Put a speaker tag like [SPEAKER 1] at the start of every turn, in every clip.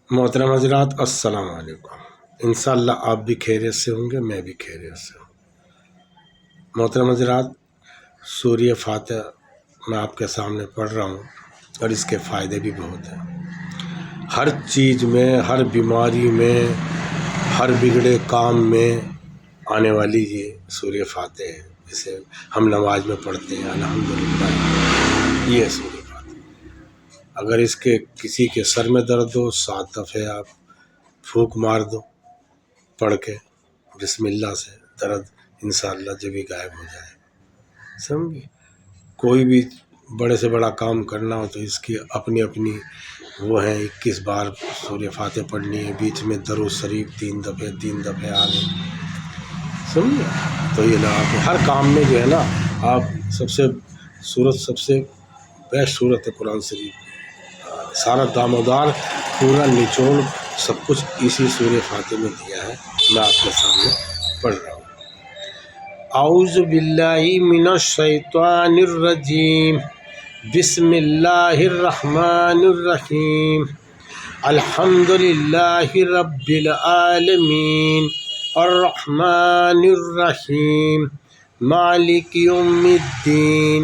[SPEAKER 1] मोहतरम हज़रात, अस्सलाम वालेकुम। इंशाअल्लाह आप भी खैरियत से होंगे, मैं भी खैरियत से हूँ। मोहतरम हज़रात, सूरह फातिहा मैं आपके सामने पढ़ रहा हूँ और इसके फ़ायदे भी बहुत हैं। हर चीज़ में, हर बीमारी में, हर बिगड़े काम में आने वाली ये सूरह फातिहा है। इसे हम नमाज में पढ़ते हैं अल्हम्दुलिल्लाह। ये सूरह फातिहा, अगर इसके किसी के सर में दर्द हो 7 दफ़े आप फूंक मार दो पढ़ के बिस्मिल्लाह से, दर्द इंशाअल्लाह जब भी गायब हो जाए। समझिए, कोई भी बड़े से बड़ा काम करना हो तो इसकी अपनी अपनी वो है। 21 बार सूरह फातिहा पढ़नी है, बीच में दरूद शरीफ 3 दफ़े आगे। समझिए, तो ये लगा के हर काम में जो है ना, आप सबसे बेस्ट सूरत है कुरान शरीफ। सारा दामोदार पूरा निचोड़ सब कुछ इसी सूरह फातिहा में दिया है। मैं आपके सामने पढ़ रहा हूँ। औज़ु बिल्लाहि मिनश शैतानिर रजीम, बिस्मिल्लाहिर रहमानिर रहीम, अल्हम्दुलिल्लाहि रब्बिल आलमीन, अर्रहमानिर रहीम, मालिकि यौमिद्दीन,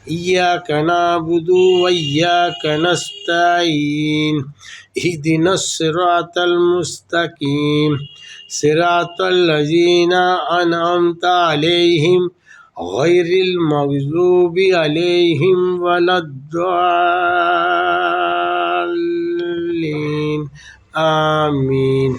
[SPEAKER 1] इय्याका नअबुदु व इय्याका नस्तईन, इहदिनस सिरातल मुस्तकीम, सिरातल लज़ीना अनअमता अलैहिम गैरिल मग़ज़ूबि अलैहिम वलद्दाल्लीन, आमीन।